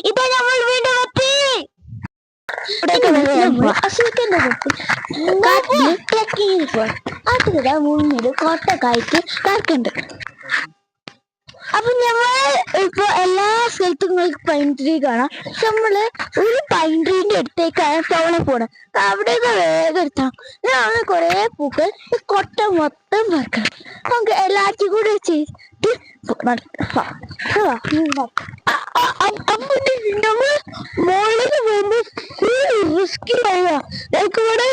ഇതാ നമ്മൾ വീണ്ടും എത്തി. അതിതാ മുന്നില് കോട്ടക്കായിട്ട് കാക്കുണ്ട്. അപ്പൊ ഞങ്ങൾ ഇപ്പൊ എല്ലാ സ്ഥലത്തും നിങ്ങൾക്ക് പൈൻ ട്രീ കാണാം. നമ്മള് ഒരു പൈൻ ട്രീന്റെ അടുത്തേക്കാണ് തവണ പോണത്. അവിടെയൊക്കെ വേഗം എടുത്താം. ഞങ്ങള് കൊറേ പൂക്കൾ കൊട്ട മൊത്തം വെക്കണം. നമുക്ക് എല്ലാവർക്കും കൂടെ ചെയ്തിട്ട് നമ്മൾ മോളിലേക്ക് പോകുമ്പോ റിസ്കിലായ ഞങ്ങൾക്ക് ഇവിടെ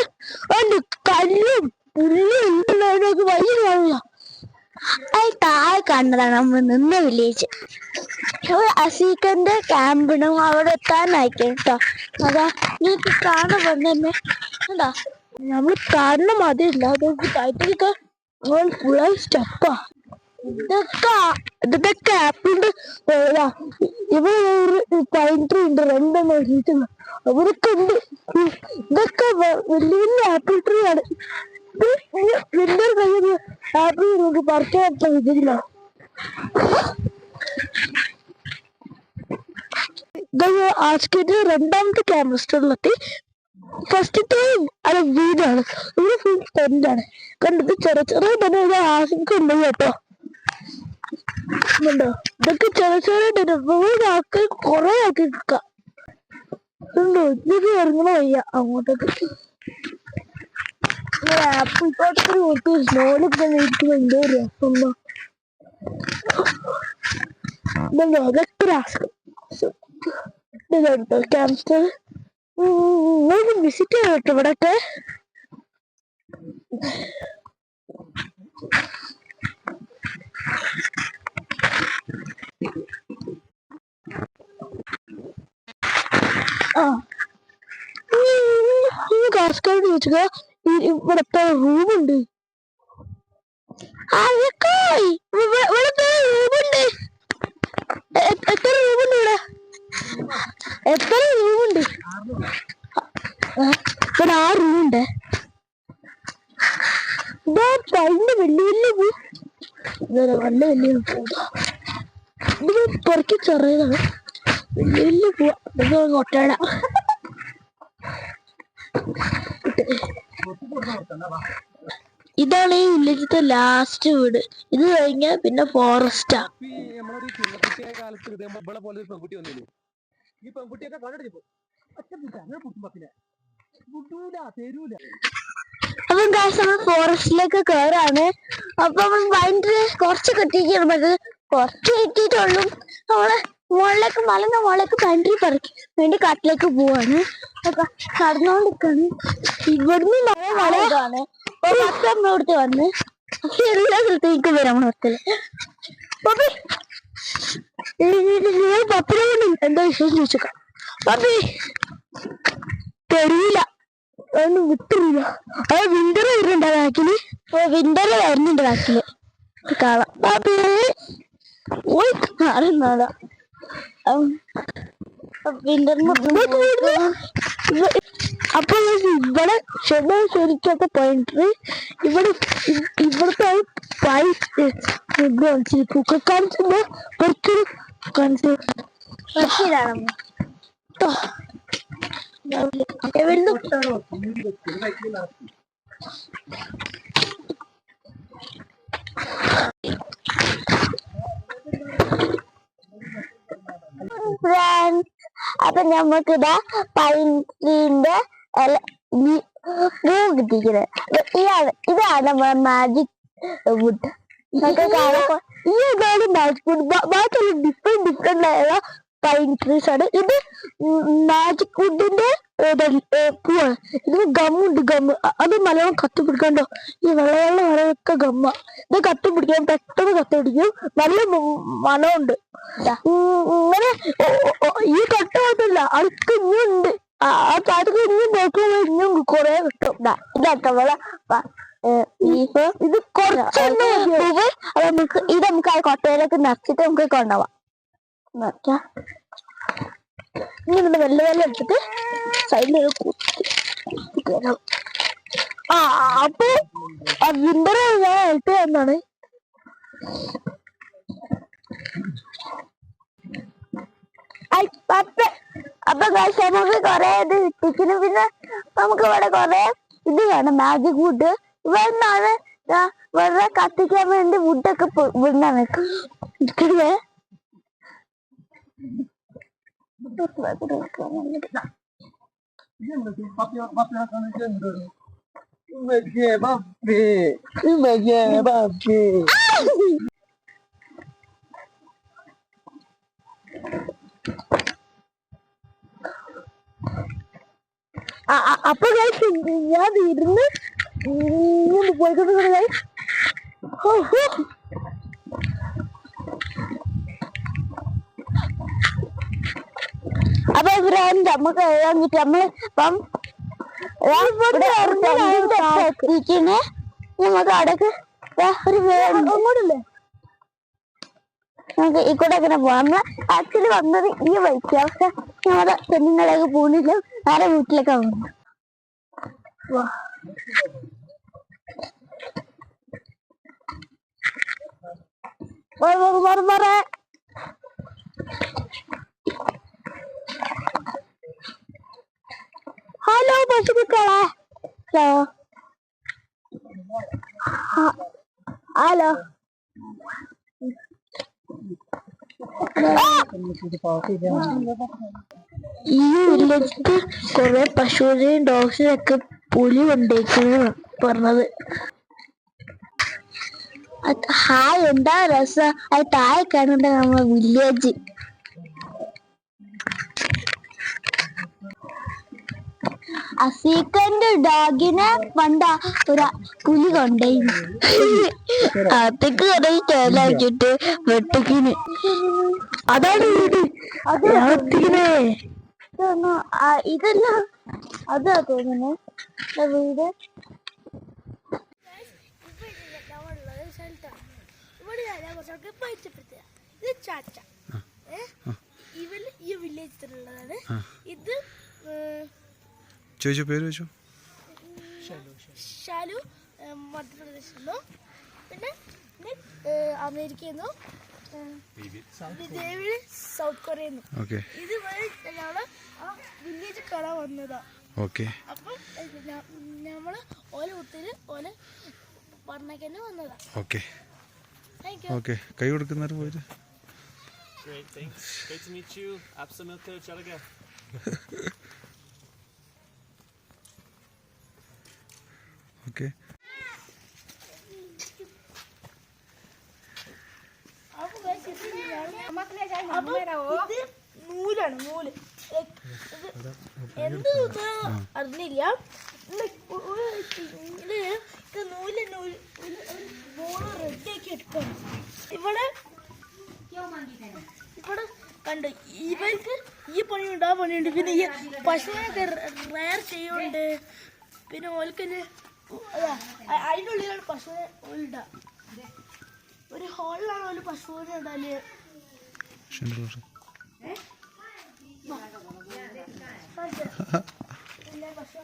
കല്ലും പുല്ലും എന്തുണ്ടാവുന്ന വഴി കാണില്ല. അത് താഴെ കാണുന്നതാണ് നമ്മൾ നിന്ന വില്ലേജ്. അസീക്കന്റെ ക്യാമ്പിനും അവിടെ എത്താനായിക്കോ കേട്ടോ. അതാ നിങ്ങൾക്ക് കാണാൻ വന്നെ എന്താ നമ്മൾ കാണണം. അതില്ല അതൊക്കെ ഫുള്ളായി സ്റ്റെപ്പാ. ഇതൊക്കെ ആപ്പിളിന്റെ ഇവിടെ ഒരു പൈൻ ട്രീ ഉണ്ട്. രണ്ടെണ്ണം എഴുതിയിട്ടുണ്ട്. അവരൊക്കെ ഉണ്ട്. ഇതൊക്കെ വലിയ വലിയ ആപ്പിൾ ട്രീ ആണ്. വലിയൊരു കയ്യിൽ ആപ്പിൾ നമുക്ക് പറിക്കാൻ ഇതില്ല. ആസ്കിന്റെ രണ്ടാമത്തെ ക്യാമറ സ്റ്റോറിലെത്തി. ഫസ്റ്റത്തെയും അത് വീടാണ്. ഇവിടെ ഫുൾ ടെന്റാണ്. കണ്ടത് ചെറിയ ചെറിയ തന്നെ ആസ്കിണ്ട് കേട്ടോ. ഉണ്ടോ ഇതൊക്കെ ചെറിയ ചെറിയ ടെന്റ്. ആൾക്ക് കുറെ ആക്കി നിൽക്കാം. ഉണ്ടോ ഇതൊക്കെ ഇറങ്ങണ വയ്യ അങ്ങോട്ടേക്ക്. ആപ്പിൾ തോട്ടത്തിൽ കൊടുത്ത് സ്നോളിപ്പോ ഇരിക്കുമ്പോ എന്തോ രസം. ഇതല്ലോ അതൊക്കെ രാസം ക്യാൻസർ വിസിറ്റ് ചെയ്യട്ടോ ഇവിടൊക്കെ. കാസ്കാട് ചോദിച്ചത് ഇവിടത്തെ റൂമുണ്ട്. ഇവിടത്തെ റൂമുണ്ട്. എത്ര റൂമുണ്ട് ഇവിടെ? എത്ര റൂമുണ്ട്? ഇവിടെ 6 റൂമുണ്ട്. ഇതാ പണ്ട് വലിയ വലിയ പൂ. നല്ല വലിയ പൂ. ഇത് പുറക്കി ചെറിയതാണ്. വലിയ വലിയ പൂ. ഇത് കൊട്ടട. ഇതാണ് ഈ വില്ലേജത്തെ ലാസ്റ്റ് വീട്. ഇത് കഴിഞ്ഞാൽ പിന്നെ ഫോറസ്റ്റാ. അപ്പം കാശ് നമ്മൾ ഫോറസ്റ്റിലേക്ക് കയറാണ്. അപ്പൊ നമ്മൾ ഭയങ്കര കുറച്ച് കെട്ടിക്കണം. അത് കുറച്ച് കിട്ടിയിട്ടുള്ളൂ. നമ്മള് മുകളിലേക്ക് മലന്റെ മുകളിലേക്ക് ഭയങ്കര പറക്കി വേണ്ടി കാട്ടിലേക്ക് പോവാണ്. നടന്നുകൊണ്ടിരിക്കാണ്. ഇവിടുന്ന് മല ഇതാണ്. ഒരു 10 അമ്മയോടുത്ത് വന്ന് എല്ലാ സ്ഥലത്തേക്ക് വരാം. ഹോസ്റ്റല് പപ്പനെ കൊണ്ട് എന്താ വിശേഷം ചോദിച്ചേക്കാം. പപ്പി തരൂല, അതൊന്നും വിട്ടില്ല. അത് വിന്റർ വരുന്നുണ്ട് ബാക്കില്. വിന്റർ വരുന്നുണ്ട് ബാക്കില് കാണാം. പാപ്പി പോയി കാണുന്നതാ. അപ്പൊ ഇവിടെ ശരിക്കത്തെ പോയിന്റ് ഇവിടുത്തെ പൂക്കൾ കാണിച്ചുമ്പോ കുറച്ചൊരു കാണിച്ചു അപ്പൊ ഞമ്മക്കിതാ പൈൻ ട്രീന്റെ കിട്ടിക്കുന്നത്. ഇതാണ് നമ്മുടെ മാജിക് വുഡ്. ഇതാണ് മാജിക് വുഡ്. ബാക്കിയുള്ള ഡിഫറെന്റ് ആയ പൈൻ ട്രീസ് ആണ്. ഇത് മാജിക് വുഡിന്റെ പൂവാണ്. ഇതിന് ഗമ്മുണ്ട്. ഗമ്മ് അത് മലയാളം കത്തി പിടിക്കണ്ടോ. ഈ വെള്ളവെള്ള മലയൊക്കെ ഗമ്മ. ഇത് കത്തി പിടിക്കാൻ പെട്ടെന്ന് കത്തി പിടിക്കും. നല്ല മണമുണ്ട്. ഇങ്ങനെ ഈ കട്ട മാത്രല്ല അടുത്ത് ഇനിയുണ്ട്. ആ താഴത്തേക്ക് ഇനിയും നോക്കുമ്പോ ഇനിയും കുറെ കിട്ടും. ഇതാട്ടോ ഇത് കുറച്ച് ഇത് നമുക്ക് ആ കൊട്ടയിലേക്ക് നിറച്ചിട്ട് നമുക്ക് കൊണ്ടുപോവാം. ഇനി നമ്മൾ വെല്ല വെല്ല എടുത്തിട്ട് സൈഡിൽ കുത്തി. അപ്പൊ വിന്റർ ഞാൻ ഹെൽപ്പ് ചെയ്യാന്നാണ്. അപ്പൊ ഗൈസ് നമുക്ക് കൊറേ ഇത് കിട്ടിക്കുന്നു. പിന്നെ നമുക്ക് ഇവിടെ കൊറേ ഇത് വേണം, മാജിക് വുഡ്. ഇവിടുന്നാണ് വെറുതെ കത്തിക്കാൻ വേണ്ടി വുഡൊക്കെ വിടാൻ വെക്കുന്നത്. അപ്പൊ ഗൈസ് ഞാൻ ഇരുന്ന് പോയിക്കൊണ്ടിരിക്കുന്നത് ഗൈസ്. അപ്പൊ ഫ്രണ്ട് നമുക്ക് എഴുതാൻ നമ്മള് ഇപ്പം നമുക്ക് അടക്ക് ഒരു അങ്ങോട്ടല്ലേ നമുക്ക് ഈ കൂടെ എങ്ങനെ പോവാം. നമ്മള് ആക്ച്വലി വന്നത് ഈ വഴിക്ക്, പക്ഷെ ഞങ്ങളുടെ പെണ്ണുങ്ങളേക്ക് പോകുന്നില്ല, നേരെ വീട്ടിലേക്കാണ് പോകുന്നത്. ഹലോ പശുക്കളെ, ഹലോ ഹലോ. ഈ വില്ലേജിൽ കുറെ പശുവിനെയും ഡോഗ്സിനെയും ഒക്കെ പുലി കൊണ്ടേക്കുന്നു പറഞ്ഞത്. ഹായ്, എന്താ രസം. അത് താഴെ കാണുന്നുണ്ട് നമ്മളെ വില്ലേജ്. അസീക്കന്റെ ഡോഗിനെ പണ്ട ഒരു പുലി കൊണ്ടേന്നു. അതൊക്കെ കുറെ ചേലാക്കിട്ട് വെട്ടിക്കിന്. അതാണ് വീട്. ഇതല്ല, അതാ തോന്നുന്നു വീട്. ഇത് ചാച്ച, ഇവന് ഈ വില്ലേജിലുള്ളതാണ്. ഇത് പേര് ഷാലു, മധ്യപ്രദേശിൽ നിന്നും. പിന്നെ അമേരിക്കയിൽ നിന്നും, ദേവി സൗത്ത് കൊറിയയിൽ നിന്നും. ഇത് ഞങ്ങള് ആ വില്ലേജ് കാണാൻ വന്നതാ. അപ്പൊ നമ്മള് ഓല കുത്തില് ഓല പറഞ്ഞേക്കന്നെ വന്നതാ. കൈ കൊടുക്കുന്നവർ പോയിട്ട് Great, thanks. Great to meet you. Absolutely, Chalaga. Okay. നൂലാണ്, നൂല് എന്ത് അറിഞ്ഞില്ല. നൂല് ബോള് റെഡിയാക്കി എടുക്കണം. ഇവിടെ കണ്ടു, ഇവർക്ക് ഈ പണിയുണ്ട് ആ പണിയുണ്ട്. പിന്നെ ഈ പശുവിനൊക്കെ റയർ ചെയ്യുന്നുണ്ട്. പിന്നെ ഓൽക്കന്നെ അതിൻ്റെ ഉള്ളിലാണ് പശുവിനെ ഓലിട. ഒരു ഹോളിലാണ് ഓല് പശുവിനെ ഇടാല്. പശു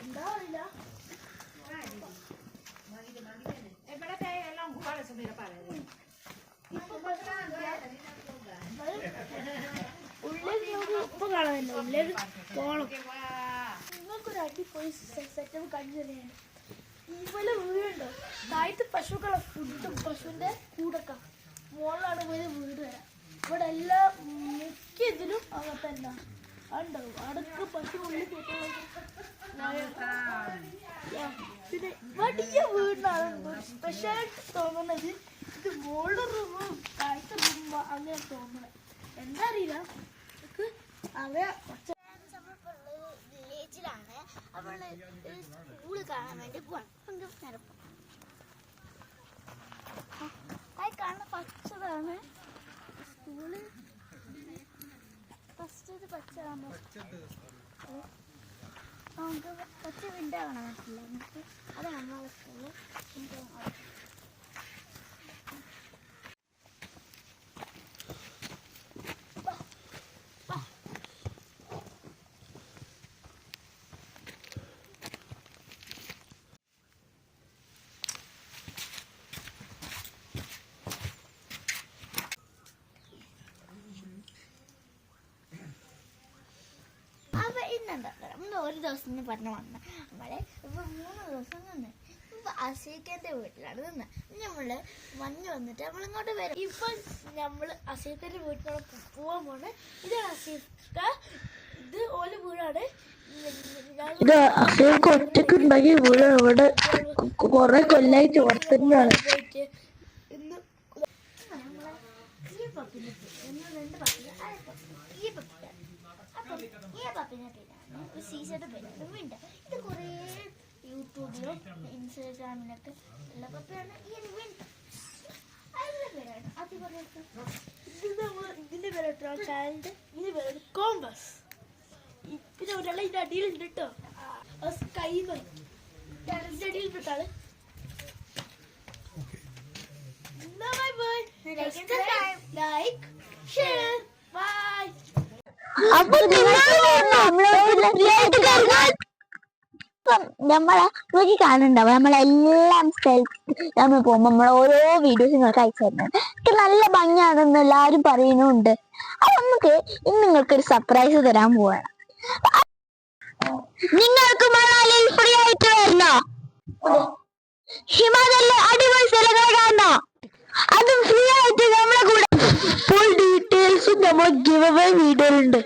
എന്താ അറിയില്ല. ഉള്ളിൽ ഇപ്പൊ കാണാനില്ല, ഉള്ളിൽ പോണം. നിങ്ങൾക്കൊരു അടിപൊളി സെറ്റപ്പ് കണ്ടുതന്നെയാണ്. ഇവലെ വീടുണ്ടോ താഴത്ത് പശുക്കളെ ഫുഡും പശുവിന്റെ കൂടൊക്കെ മുകളിലാണ് ഇവര് വീട് വരാം. ഇവിടെ എല്ലാ മിക്ക ഇതിലും അങ്ങനത്തെ തന്നെ ഉണ്ടാവും. അടക്ക് പശു ഉള്ളിൽ പിന്നെ വലിയ വീടിനാണ് സ്പെഷ്യലായിട്ട് തോന്നുന്നത്. ഇത് മോളുടെ റൂമും താഴത്തെ റൂമും അങ്ങനെ തോന്നുന്നത്. എന്താ അറിയില്ല. വില്ലേജിലാണ്. അവള് സ്കൂള് കാണാൻ വേണ്ടി പോവാണ്. കാണുന്ന പച്ചതാണ് സ്കൂള്. ഫസ്റ്റ് പച്ചതാണ്. നമുക്ക് പച്ച വിൻഡോ കാണാൻ പറ്റില്ല. നമുക്ക് അതാണ് നമ്മളെ സ്കൂള്. എന്താ നമ്മൾ ഒരു ദിവസം പറഞ്ഞ വന്ന നമ്മളെ ഇപ്പൊ 3 ദിവസം നിന്ന് ഇപ്പൊ അസീഖന്റെ വീട്ടിലാണ് നിന്ന് നമ്മള് വന്നിട്ട് നമ്മളിങ്ങോട്ട് വരും. ഇപ്പൊ നമ്മള് അസീഖന്റെ വീട്ടിലോട്ട് പോവാൻ പോണ്. ഇതാണ് അസീഖ, ഇത് ഓല് വീടാണ്. ഇത് അസീഖ് ഒറ്റക്ക് ഉണ്ടാക്കി വീട് ഇവിടെ കൊറേ കൊല്ലായിട്ട് വളർത്തുന്നതാണ്. ഇന്ന് നമ്മളെ ഈ പപ്പിനെ രണ്ട് പപ്പിന് ഈ പപ്പിന് അപ്പം ഈ പപ്പിനെ പേരാണ് സീസയുടെ പേരാണ് വിണ്ട. ഇത് കുറേ യൂട്യൂബിലും ഇൻസ്റ്റാഗ്രാമിലൊക്കെ ഉള്ള പപ്പിയാണ് ഈ ഒരു വിണ്ട. അതിന്റെ പേരാണ് അത് പറയുന്നത്. ഇത് നമ്മൾ ഇതിന്റെ പേരാട്ടോ ചാനലിന്റെ ഇതിന്റെ പേരാണ് കോമ്പസ്. പിന്നെ ഒരാളെ ഇതിന്റെ അടിയിലുണ്ട് കേട്ടോ, സ്കൈബർ ഇതിന്റെ അടിയിൽപ്പെട്ടാള്. Bye bye. Like, share, bye. അപ്പൊ നമ്മളെ നോക്കി കാണുന്നുണ്ടാവും. നമ്മളെല്ലാം സ്ഥലത്ത് നമ്മൾ പോകുമ്പോ നമ്മളെ ഓരോ വീഡിയോസ് നിങ്ങൾക്ക് അയച്ചു തരുന്നുണ്ട്. നല്ല ഭംഗിയാണെന്ന് എല്ലാവരും പറയുന്നുണ്ട്. അപ്പൊ നമുക്ക് ഇന്ന് നിങ്ങൾക്കൊരു സർപ്രൈസ് തരാൻ പോവാണ്. നിങ്ങൾക്ക് മണാലിയിൽ ഫ്രീ ആയിട്ട് വരണോ? ഹിമാചലിലെ അടിപൊളി സ്ഥലങ്ങൾ കാണണോ? അതും ഫ്രീ ആയിട്ട് നമ്മളെ കൂടെ. ഫുൾ ഡീറ്റെയിൽസും നമ്മൾ ഗിവ് അവേ വീഡിയോയിലുണ്ട്.